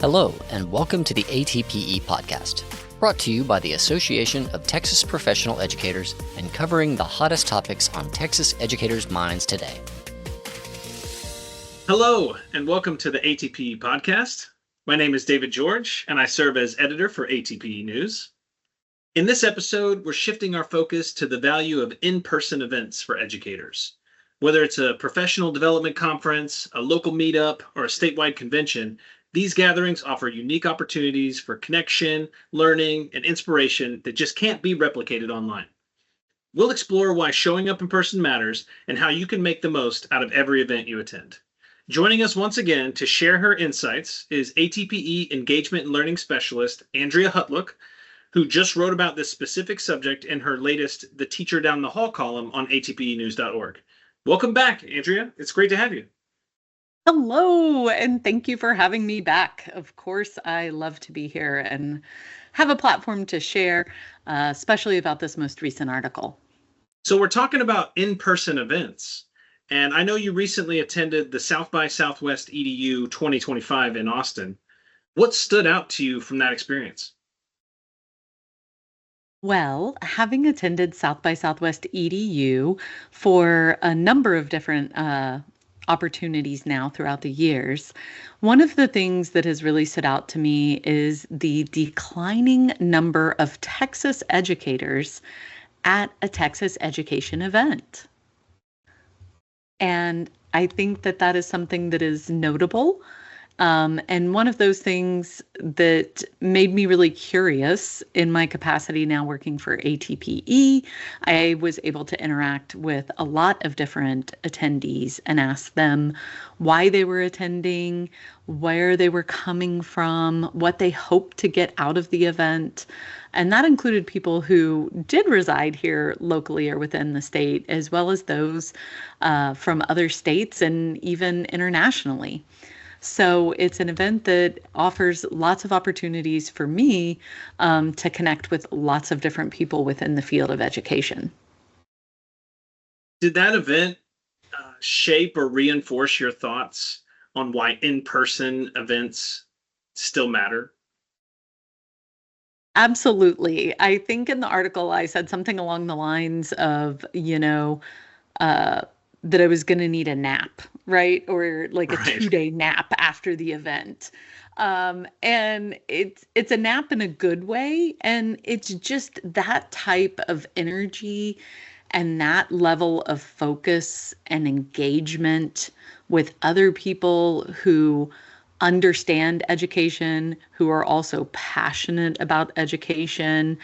Hello, and welcome to the ATPE podcast, brought to you by the Association of Texas Professional Educators and covering the hottest topics on Texas educators' minds today. Hello, and welcome to the ATPE podcast. My name is David George, and I serve as editor for ATPE News. In this episode, we're shifting our focus to the value of in-person events for educators. Whether it's a professional development conference, a local meetup, or a statewide convention, these gatherings offer unique opportunities for connection, learning, and inspiration that just can't be replicated online. We'll explore why showing up in person matters and how you can make the most out of every event you attend. Joining us once again to share her insights is ATPE Engagement and Learning Specialist Andrea Hutlock, who just wrote about this specific subject in her latest The Teacher Down the Hall column on atpenews.org. Welcome back, Andrea. It's great to have you. Hello, and thank you for having me back. Of course, I love to be here and have a platform to share, especially about this most recent article. So we're talking about in-person events, and I know you recently attended the South by Southwest EDU 2025 in Austin. What stood out to you from that experience? Well, having attended South by Southwest EDU for a number of different opportunities now throughout the years, one of the things that has really stood out to me is the declining number of Texas educators at a Texas education event. And I think that that is something that is notable. And one of those things that made me really curious in my capacity now working for ATPE, I was able to interact with a lot of different attendees and ask them why they were attending, where they were coming from, what they hoped to get out of the event. And that included people who did reside here locally or within the state, as well as those from other states and even internationally. So it's an event that offers lots of opportunities for me to connect with lots of different people within the field of education. Did that event shape or reinforce your thoughts on why in-person events still matter? Absolutely. I think in the article I said something along the lines of, that I was going to need a nap, right? Or like a 2-day nap after the event. And it's a nap in a good way. And it's just that type of energy and that level of focus and engagement with other people who understand education, who are also passionate about education,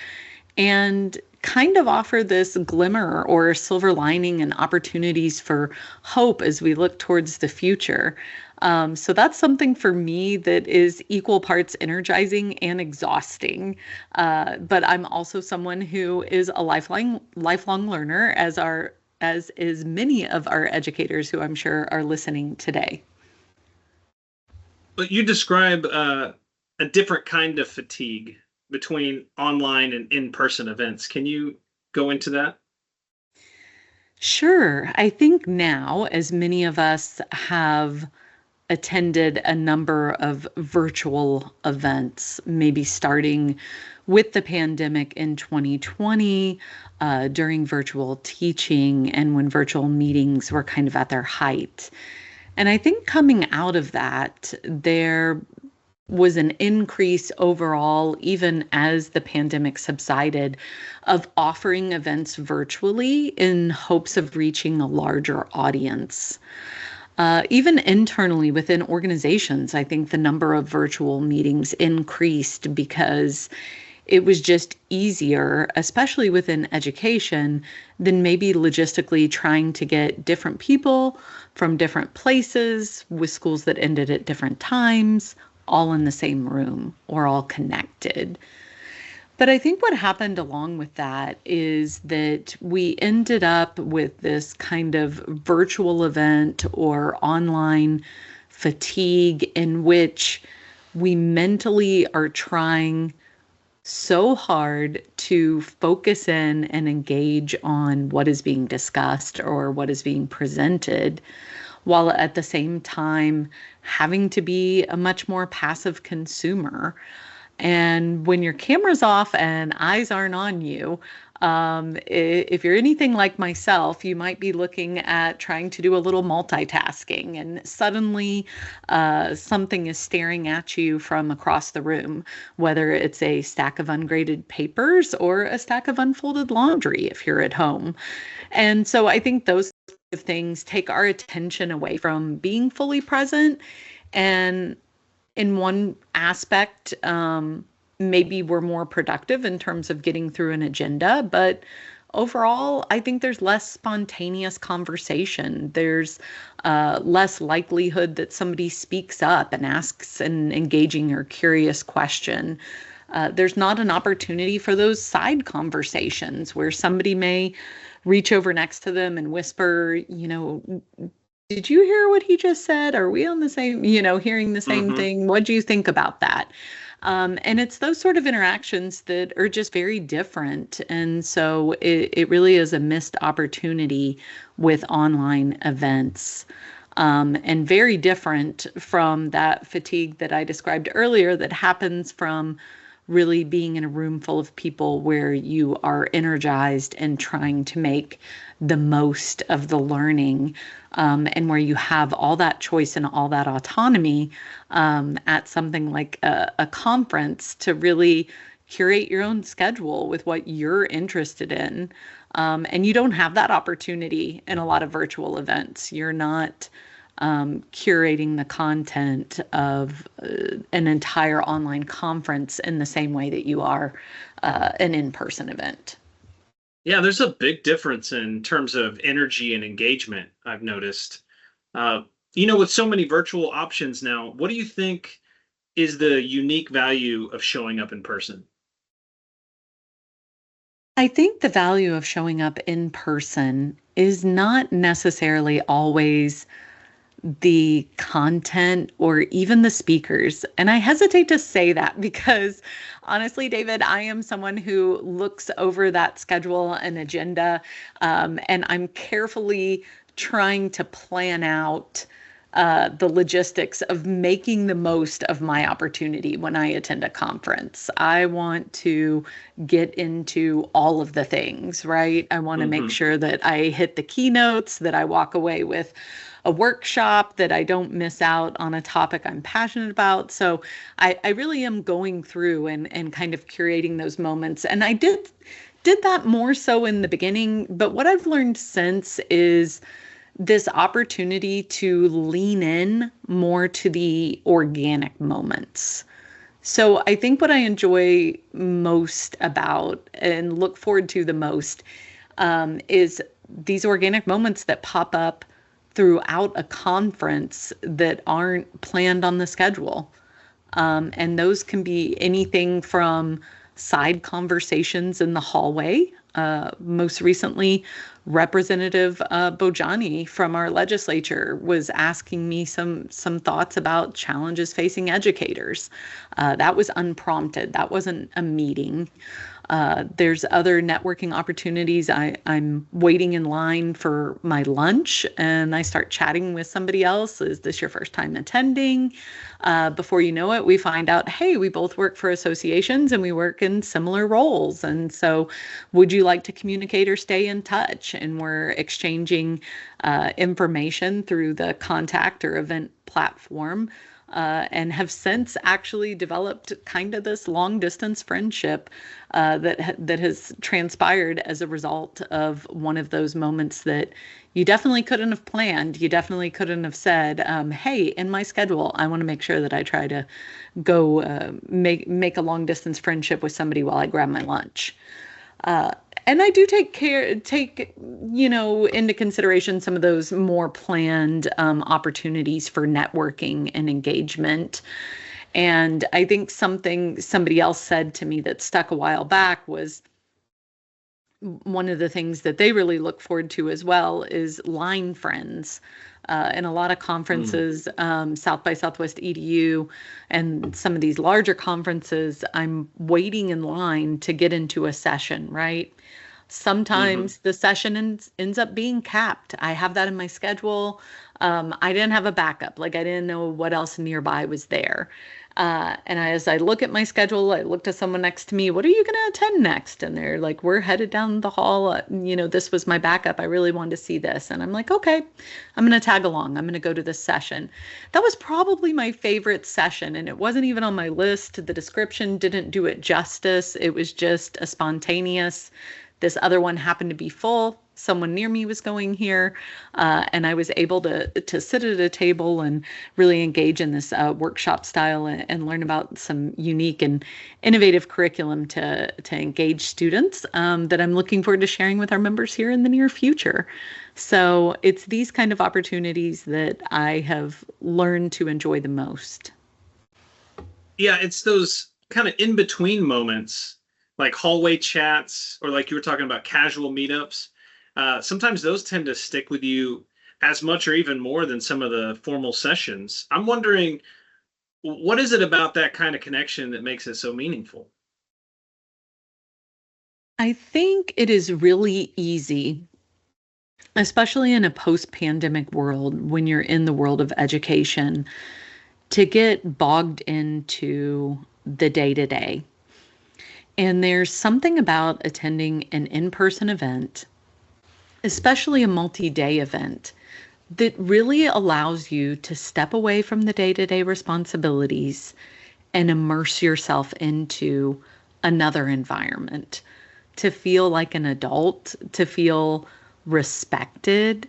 and kind of offer this glimmer or silver lining and opportunities for hope as we look towards the future. So that's something for me that is equal parts energizing and exhausting. But I'm also someone who is a lifelong learner, as is many of our educators who I'm sure are listening today. But you describe a different kind of fatigue between online and in-person events. Can you go into that? Sure. I think now, as many of us have attended a number of virtual events, maybe starting with the pandemic in 2020, during virtual teaching and when virtual meetings were kind of at their height. And I think coming out of that, there was an increase overall, even as the pandemic subsided, of offering events virtually in hopes of reaching a larger audience. Even internally within organizations, I think the number of virtual meetings increased because it was just easier, especially within education, than maybe logistically trying to get different people from different places with schools that ended at different times, all in the same room or all connected. But I think what happened along with that is that we ended up with this kind of virtual event or online fatigue in which we mentally are trying so hard to focus in and engage on what is being discussed or what is being presented, while at the same time having to be a much more passive consumer. And when your camera's off and eyes aren't on you, if you're anything like myself, you might be looking at trying to do a little multitasking, and suddenly something is staring at you from across the room, whether it's a stack of ungraded papers or a stack of unfolded laundry if you're at home. And so I think those things take our attention away from being fully present. And in one aspect, maybe we're more productive in terms of getting through an agenda, but overall, I think there's less spontaneous conversation. There's less likelihood that somebody speaks up and asks an engaging or curious question. There's not an opportunity for those side conversations where somebody may reach over next to them and whisper, did you hear what he just said? Are we on the same, hearing the same thing? What do you think about that? And it's those sort of interactions that are just very different. And so it really is a missed opportunity with online events. And very different from that fatigue that I described earlier that happens from really being in a room full of people where you are energized and trying to make the most of the learning, and where you have all that choice and all that autonomy at something like a conference to really curate your own schedule with what you're interested in. And you don't have that opportunity in a lot of virtual events. You're not curating the content of an entire online conference in the same way that you are an in-person event. Yeah, there's a big difference in terms of energy and engagement, I've noticed. With so many virtual options now, what do you think is the unique value of showing up in person? I think the value of showing up in person is not necessarily always the content or even the speakers. And I hesitate to say that because honestly, David, I am someone who looks over that schedule and agenda, and I'm carefully trying to plan out the logistics of making the most of my opportunity when I attend a conference. I want to get into all of the things, right? I want to make sure that I hit the keynotes, that I walk away with a workshop, that I don't miss out on a topic I'm passionate about. So I really am going through and kind of curating those moments. And I did that more so in the beginning, but what I've learned since is this opportunity to lean in more to the organic moments. So I think what I enjoy most about and look forward to the most is these organic moments that pop up throughout a conference that aren't planned on the schedule. And those can be anything from side conversations in the hallway. Most recently, Representative Bojani from our legislature was asking me some thoughts about challenges facing educators. That was unprompted. That wasn't a meeting. There's other networking opportunities. I'm waiting in line for my lunch and I start chatting with somebody else. Is this your first time attending? Before you know it, we find out, hey, we both work for associations and we work in similar roles. And so would you like to communicate or stay in touch? And we're exchanging information through the contact or event platform. And have since actually developed kind of this long distance friendship that has transpired as a result of one of those moments that you definitely couldn't have planned. You definitely couldn't have said, hey, in my schedule, I want to make sure that I try to go make a long distance friendship with somebody while I grab my lunch. And I do take into consideration some of those more planned opportunities for networking and engagement. And I think something somebody else said to me that stuck a while back was one of the things that they really look forward to as well is line friends. In a lot of conferences, South by Southwest EDU, and some of these larger conferences, I'm waiting in line to get into a session, right? Sometimes the session ends up being capped. I have that in my schedule. I didn't have a backup. Like I didn't know what else nearby was there. As I look at my schedule, I look to someone next to me, what are you going to attend next? And they're like, we're headed down the hall. This was my backup. I really wanted to see this. And I'm like, okay, I'm going to tag along. I'm going to go to this session. That was probably my favorite session. And it wasn't even on my list. The description didn't do it justice. It was just a spontaneous. This other one happened to be full. Someone near me was going here, and I was able to sit at a table and really engage in this workshop style and learn about some unique and innovative curriculum to engage students that I'm looking forward to sharing with our members here in the near future. So it's these kind of opportunities that I have learned to enjoy the most. Yeah, it's those kind of in-between moments, like hallway chats, or like you were talking about casual meetups. Sometimes those tend to stick with you as much or even more than some of the formal sessions. I'm wondering, what is it about that kind of connection that makes it so meaningful? I think it is really easy, especially in a post-pandemic world, when you're in the world of education, to get bogged into the day-to-day. And there's something about attending an in-person event, especially a multi-day event, that really allows you to step away from the day-to-day responsibilities and immerse yourself into another environment, to feel like an adult, to feel respected,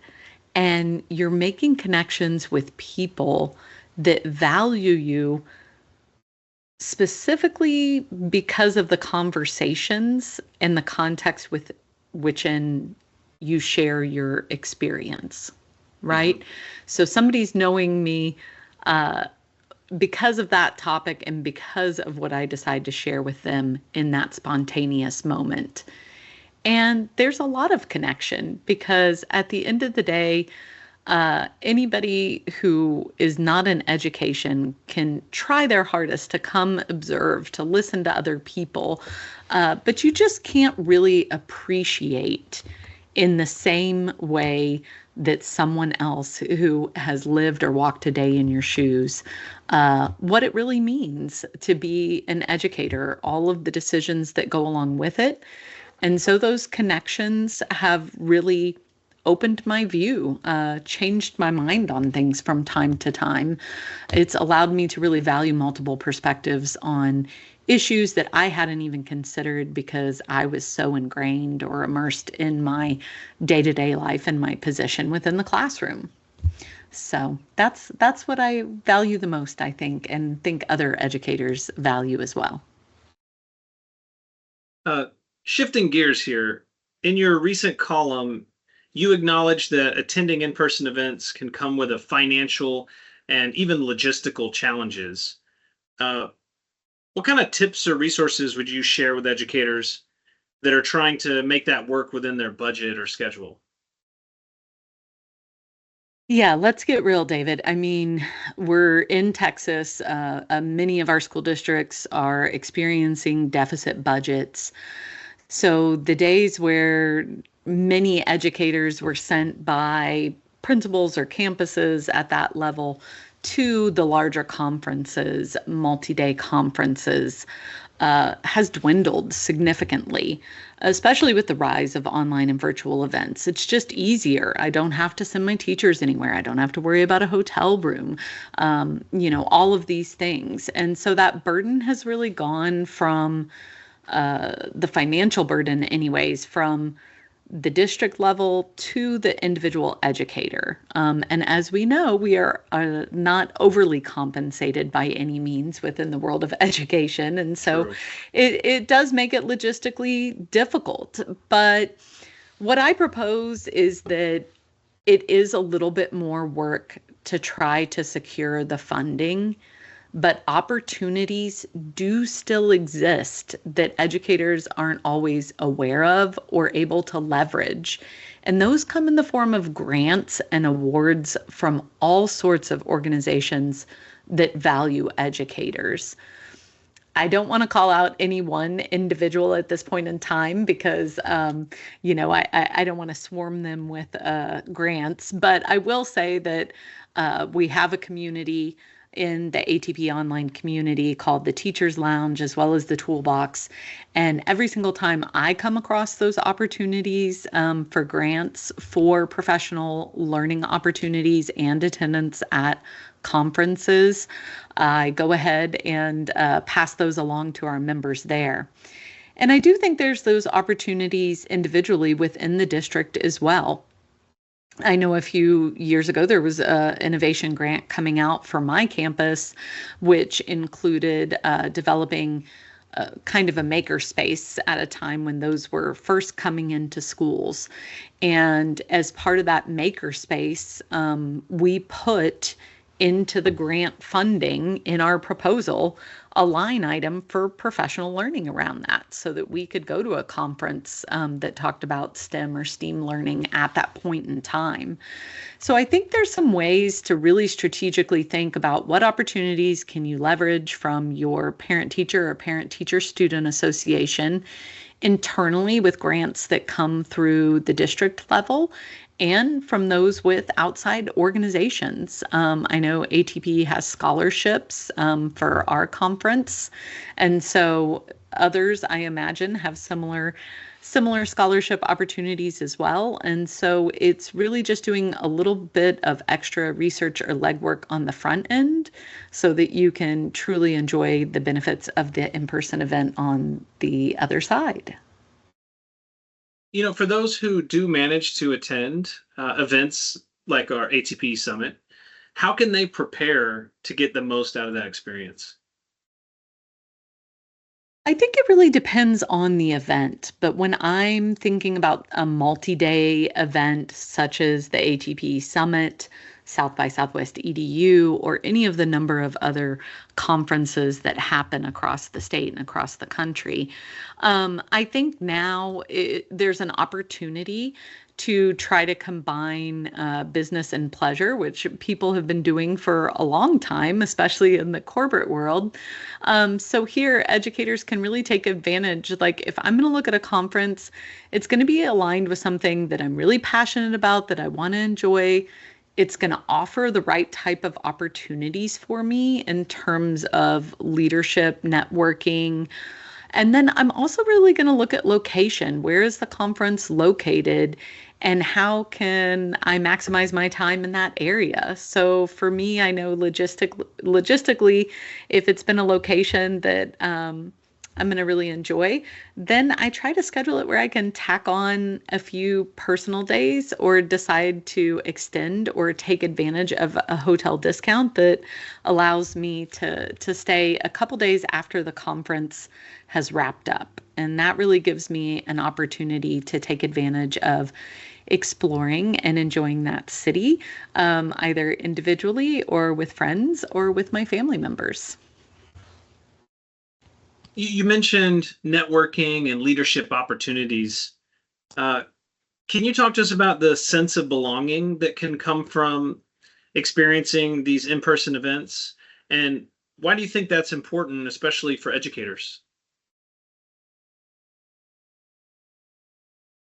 and you're making connections with people that value you specifically because of the conversations and the context with which you share your experience, right? So somebody's knowing me because of that topic and because of what I decide to share with them in that spontaneous moment. And there's a lot of connection because at the end of the day, anybody who is not in education can try their hardest to come observe, to listen to other people, but you just can't really appreciate in the same way that someone else who has lived or walked a day in your shoes, what it really means to be an educator, all of the decisions that go along with it. And so those connections have really opened my view, changed my mind on things from time to time. It's allowed me to really value multiple perspectives on issues that I hadn't even considered because I was so ingrained or immersed in my day-to-day life and my position within the classroom. So that's what I value the most, I think, and think other educators value as well. Shifting gears here, in your recent column, you acknowledge that attending in-person events can come with a financial and even logistical challenges. What kind of tips or resources would you share with educators that are trying to make that work within their budget or schedule? Yeah, let's get real, David. I mean, we're in Texas. Many of our school districts are experiencing deficit budgets. So the days where many educators were sent by principals or campuses at that level to the larger conferences, multi-day conferences, has dwindled significantly, especially with the rise of online and virtual events. It's just easier. I don't have to send my teachers anywhere. I don't have to worry about a hotel room, all of these things. And so that burden has really gone from the financial burden anyways, from the district level to the individual educator. And as we know, we are not overly compensated by any means within the world of education. And so it does make it logistically difficult. But what I propose is that it is a little bit more work to try to secure the funding, but opportunities do still exist that educators aren't always aware of or able to leverage. And those come in the form of grants and awards from all sorts of organizations that value educators. I don't want to call out any one individual at this point in time because, I don't want to swarm them with grants. But I will say that we have a community in the ATP online community called the Teachers Lounge, as well as the Toolbox. And every single time I come across those opportunities for grants for professional learning opportunities and attendance at conferences, I go ahead and pass those along to our members there. And I do think there's those opportunities individually within the district as well. I know a few years ago there was an innovation grant coming out for my campus, which included developing kind of a maker space at a time when those were first coming into schools. And as part of that maker space, we put into the grant funding in our proposal a line item for professional learning around that so that we could go to a conference that talked about STEM or STEAM learning at that point in time. So I think there's some ways to really strategically think about what opportunities can you leverage from your parent-teacher or parent-teacher-student association internally with grants that come through the district level and from those with outside organizations. I know ATP has scholarships for our conference, and so others, I imagine, have similar scholarship opportunities as well. And so it's really just doing a little bit of extra research or legwork on the front end so that you can truly enjoy the benefits of the in-person event on the other side. For those who do manage to attend events like our ATP Summit, how can they prepare to get the most out of that experience? I think it really depends on the event, but when I'm thinking about a multi-day event such as the ATP Summit, South by Southwest EDU, or any of the number of other conferences that happen across the state and across the country, I think now there's an opportunity to try to combine business and pleasure, which people have been doing for a long time, especially in the corporate world. So here, educators can really take advantage. Like if I'm going to look at a conference, it's going to be aligned with something that I'm really passionate about, that I want to enjoy. It's going to offer the right type of opportunities for me in terms of leadership, networking. And then I'm also really going to look at location. Where is the conference located? And how can I maximize my time in that area? So for me, I know logistically, if it's been a location that I'm going to really enjoy, then I try to schedule it where I can tack on a few personal days or decide to extend or take advantage of a hotel discount that allows me to stay a couple days after the conference has wrapped up. And that really gives me an opportunity to take advantage of exploring and enjoying that city, either individually or with friends or with my family members. You mentioned networking and leadership opportunities. Can you talk to us about the sense of belonging that can come from experiencing these in-person events? And why do you think that's important, especially for educators?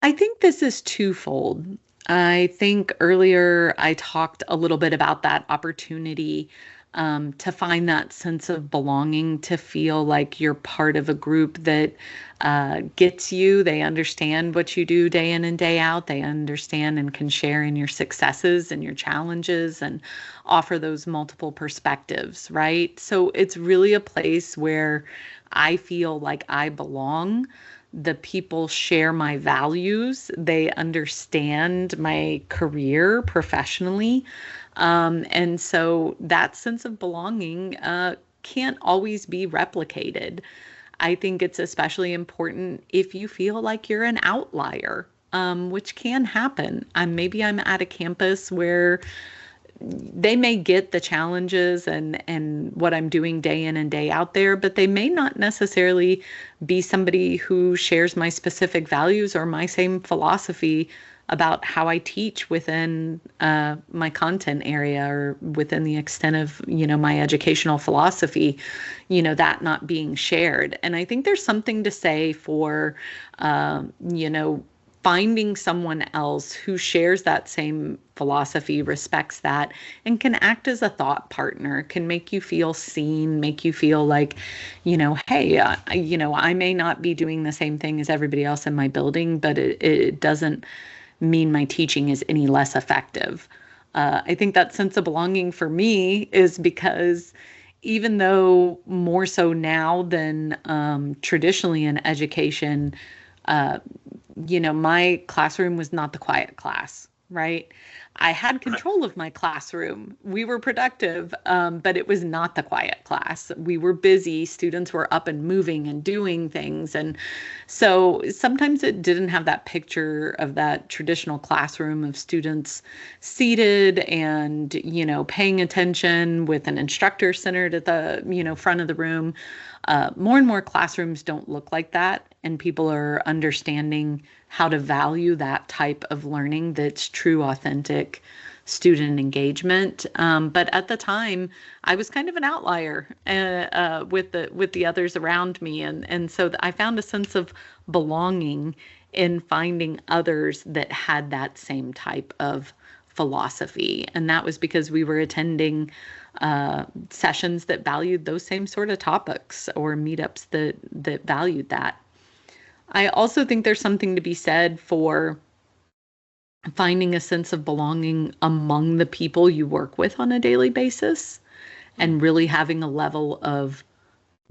I think this is twofold. I think earlier I talked a little bit about that opportunity to find that sense of belonging, to feel like you're part of a group that gets you. They understand what you do day in and day out. They understand and can share in your successes and your challenges and offer those multiple perspectives, right? So it's really a place where I feel like I belong. The people share my values. They understand my career professionally. And so that sense of belonging can't always be replicated. I think it's especially important if you feel like you're an outlier, which can happen. Maybe I'm at a campus where they may get the challenges and what I'm doing day in and day out there, but they may not necessarily be somebody who shares my specific values or my same philosophy about how I teach within my content area or within the extent of, my educational philosophy, that not being shared. And I think there's something to say for, finding someone else who shares that same philosophy, respects that, and can act as a thought partner, can make you feel seen, make you feel like, hey, I may not be doing the same thing as everybody else in my building, but it doesn't mean my teaching is any less effective. I think that sense of belonging for me is because even though more so now than traditionally in education, uh, my classroom was not the quiet class, right? I had control of my classroom. We were productive, but it was not the quiet class. We were busy. Students were up and moving and doing things. And so sometimes it didn't have that picture of that traditional classroom of students seated and, paying attention with an instructor centered at the, front of the room. More and more classrooms don't look like that, and people are understanding how to value that type of learning that's true, authentic student engagement. But at the time, I was kind of an outlier with the others around me, and so I found a sense of belonging in finding others that had that same type of philosophy, and that was because we were attending sessions that valued those same sort of topics, or meetups that valued that. I also think there's something to be said for finding a sense of belonging among the people you work with on a daily basis, and really having a level of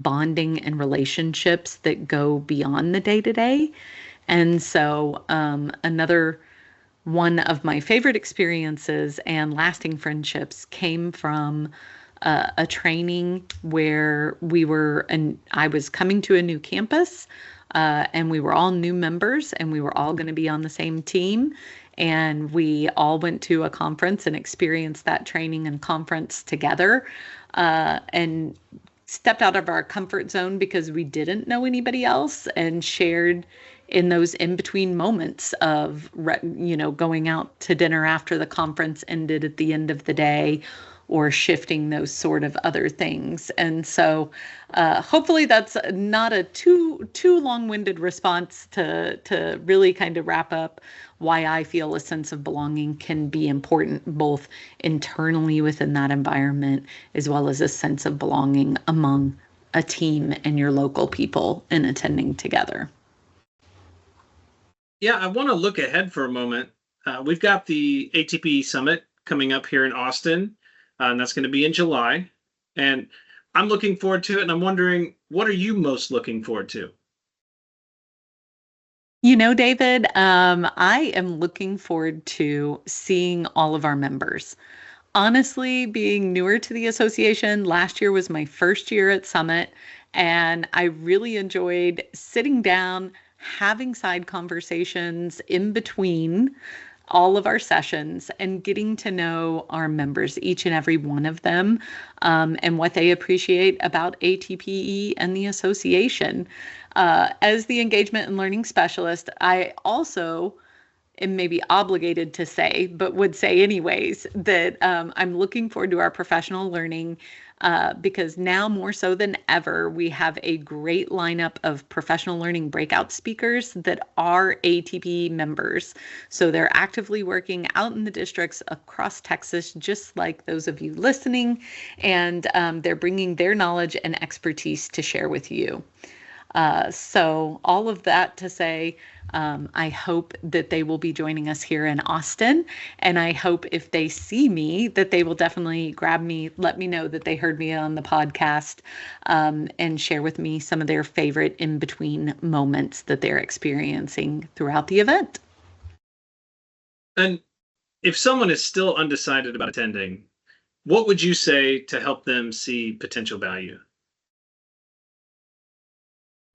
bonding and relationships that go beyond the day-to-day. And so another one of my favorite experiences and lasting friendships came from a training where I was coming to a new campus, and we were all new members, and we were all going to be on the same team. And we all went to a conference and experienced that training and conference together, and stepped out of our comfort zone because we didn't know anybody else, and shared in those in-between moments of, going out to dinner after the conference ended at the end of the day, or shifting those sort of other things. And so hopefully that's not a too long-winded response to really kind of wrap up why I feel a sense of belonging can be important, both internally within that environment, as well as a sense of belonging among a team and your local people in attending together. Yeah, I want to look ahead for a moment. We've got the ATPE Summit coming up here in Austin, and that's going to be in July. And I'm looking forward to it, and I'm wondering, what are you most looking forward to? David, I am looking forward to seeing all of our members. Honestly, being newer to the association, last year was my first year at Summit, and I really enjoyed sitting down, having side conversations in between all of our sessions, and getting to know our members, each and every one of them, and what they appreciate about ATPE and the association. As the engagement and learning specialist, I also am maybe obligated to say, but would say anyways, that I'm looking forward to our professional learning, because now more so than ever, we have a great lineup of professional learning breakout speakers that are ATP members. So they're actively working out in the districts across Texas, just like those of you listening, and they're bringing their knowledge and expertise to share with you. So all of that to say, I hope that they will be joining us here in Austin, and I hope if they see me that they will definitely grab me, let me know that they heard me on the podcast, and share with me some of their favorite in-between moments that they're experiencing throughout the event. And if someone is still undecided about attending, what would you say to help them see potential value?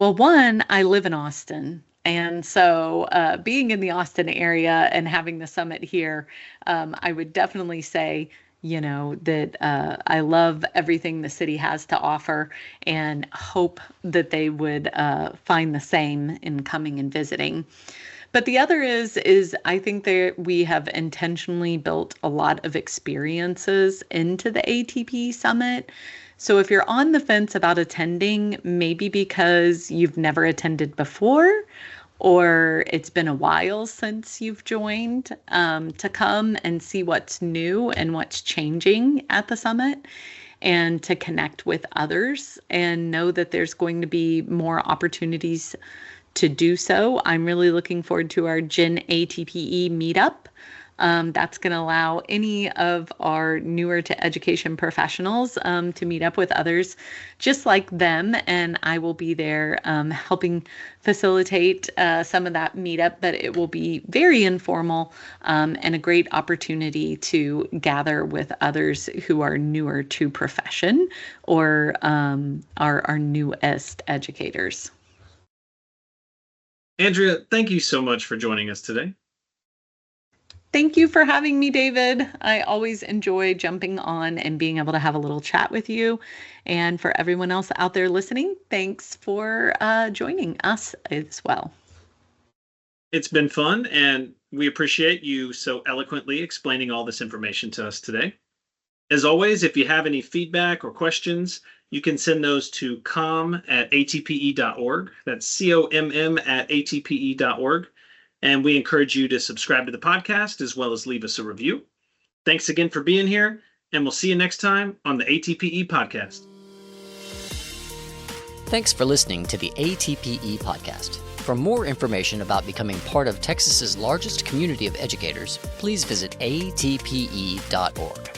Well, one, I live in Austin. And so being in the Austin area and having the summit here, I would definitely say, that I love everything the city has to offer, and hope that they would find the same in coming and visiting. But the other is I think that we have intentionally built a lot of experiences into the ATP Summit. So if you're on the fence about attending, maybe because you've never attended before, or it's been a while since you've joined, to come and see what's new and what's changing at the summit, and to connect with others and know that there's going to be more opportunities to do so. I'm really looking forward to our Gen ATPE meetup. That's going to allow any of our newer to education professionals to meet up with others just like them. And I will be there helping facilitate some of that meetup, but it will be very informal and a great opportunity to gather with others who are newer to profession or are our newest educators. Andrea, thank you so much for joining us today. Thank you for having me, David. I always enjoy jumping on and being able to have a little chat with you. And for everyone else out there listening, thanks for joining us as well. It's been fun, and we appreciate you so eloquently explaining all this information to us today. As always, if you have any feedback or questions, you can send those to comm@atpe.org. That's COMM@atpe.org. And we encourage you to subscribe to the podcast as well as leave us a review. Thanks again for being here, and we'll see you next time on the ATPE podcast. Thanks for listening to the ATPE podcast. For more information about becoming part of Texas's largest community of educators, please visit atpe.org.